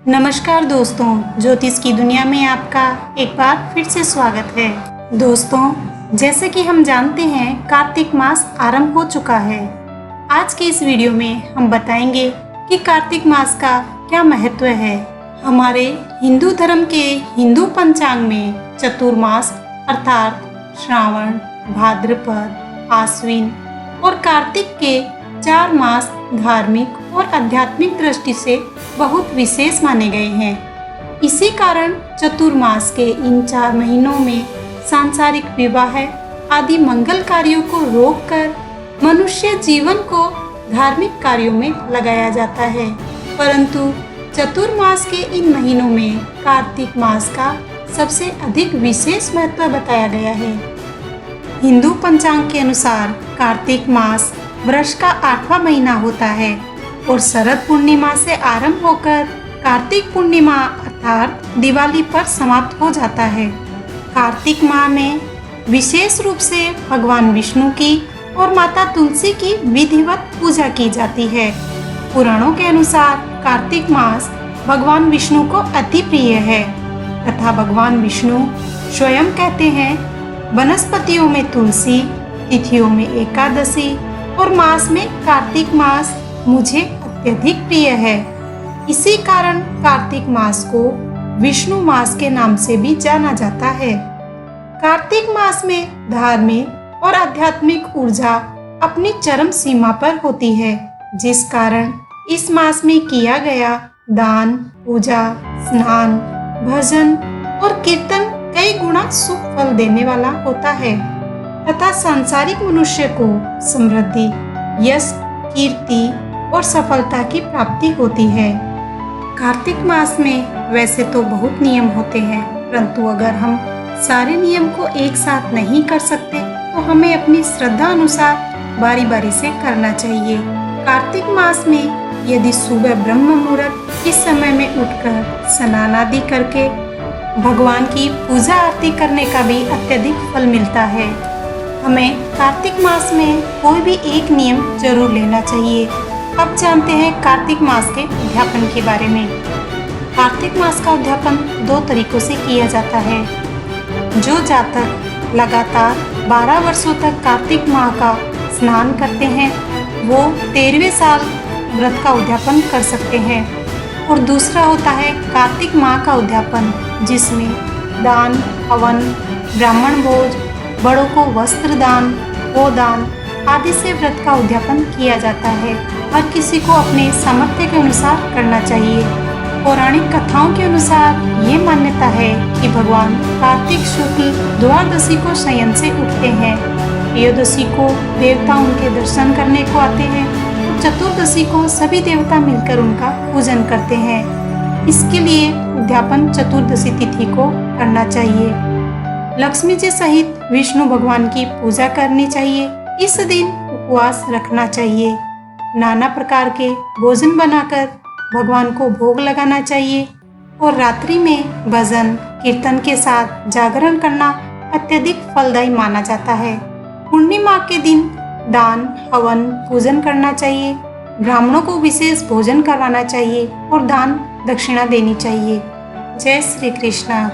नमस्कार दोस्तों, ज्योतिष की दुनिया में आपका एक बार फिर से स्वागत है। दोस्तों, जैसे कि हम जानते हैं कार्तिक मास आरंभ हो चुका है। आज के इस वीडियो में हम बताएंगे कि कार्तिक मास का क्या महत्व है। हमारे हिंदू धर्म के हिंदू पंचांग में चतुर्मास अर्थात श्रावण, भाद्रपद, आश्विन और कार्तिक के 4 मास धार्मिक और आध्यात्मिक दृष्टि से बहुत विशेष माने गए हैं। इसी कारण चतुर्मास के इन 4 महीनों में सांसारिक विवाह आदि मंगल कार्यों को रोककर मनुष्य जीवन को धार्मिक कार्यों में लगाया जाता है। परंतु चतुर्मास के इन महीनों में कार्तिक मास का सबसे अधिक विशेष महत्व बताया गया है। हिंदू पंचांग के अनुसार कार्तिक मास वर्ष का 8वां महीना होता है और शरद पूर्णिमा से आरंभ होकर कार्तिक पूर्णिमा अर्थात दिवाली पर समाप्त हो जाता है। कार्तिक माह में विशेष रूप से भगवान विष्णु की और माता तुलसी की विधिवत पूजा की जाती है। पुराणों के अनुसार कार्तिक मास भगवान विष्णु को अति प्रिय है तथा भगवान विष्णु स्वयं कहते हैं, वनस्पतियों में तुलसी, तिथियों में एकादशी और मास में कार्तिक मास मुझे अत्यधिक प्रिय है। इसी कारण कार्तिक मास को विष्णु मास के नाम से भी जाना जाता है। कार्तिक मास में धार्मिक और आध्यात्मिक ऊर्जा अपनी चरम सीमा पर होती है, जिस कारण इस मास में किया गया दान, पूजा, स्नान, भजन और कीर्तन कई गुना सुख फल देने वाला होता है तथा सांसारिक मनुष्य को समृद्धि, यश, कीर्ति और सफलता की प्राप्ति होती है। कार्तिक मास में वैसे तो बहुत नियम होते हैं, परंतु अगर हम सारे नियम को एक साथ नहीं कर सकते तो हमें अपनी श्रद्धा अनुसार बारी बारी से करना चाहिए। कार्तिक मास में यदि सुबह ब्रह्म मुहूर्त इस समय में उठकर स्नान आदि करके भगवान की पूजा आरती करने का भी अत्यधिक फल मिलता है। हमें कार्तिक मास में कोई भी एक नियम जरूर लेना चाहिए। अब जानते हैं कार्तिक मास के उद्यापन के बारे में। कार्तिक मास का उद्यापन 2 तरीकों से किया जाता है। जो जातक लगातार 12 वर्षों तक कार्तिक माह का स्नान करते हैं वो 13वें साल व्रत का उद्यापन कर सकते हैं। और दूसरा होता है कार्तिक माह का उद्यापन, जिसमें दान, हवन, ब्राह्मण भोज, बड़ों को वस्त्र दान, गोदान आदि से व्रत का उद्यापन किया जाता है। हर किसी को अपने सामर्थ्य के अनुसार करना चाहिए। पौराणिक कथाओं के अनुसार ये मान्यता है कि भगवान कार्तिक शुक्ल द्वादशी को शयन से उठते हैं, त्रयोदशी को देवता उनके दर्शन करने को आते हैं और चतुर्दशी को सभी देवता मिलकर उनका पूजन करते हैं। इसके लिए उद्यापन चतुर्दशी तिथि को करना चाहिए। लक्ष्मी जी सहित विष्णु भगवान की पूजा करनी चाहिए। इस दिन उपवास रखना चाहिए। नाना प्रकार के भोजन बनाकर भगवान को भोग लगाना चाहिए और रात्रि में भजन कीर्तन के साथ जागरण करना अत्यधिक फलदायी माना जाता है। पूर्णिमा के दिन दान, हवन, पूजन करना चाहिए। ब्राह्मणों को विशेष भोजन करवाना चाहिए और दान दक्षिणा देनी चाहिए। जय श्री कृष्ण।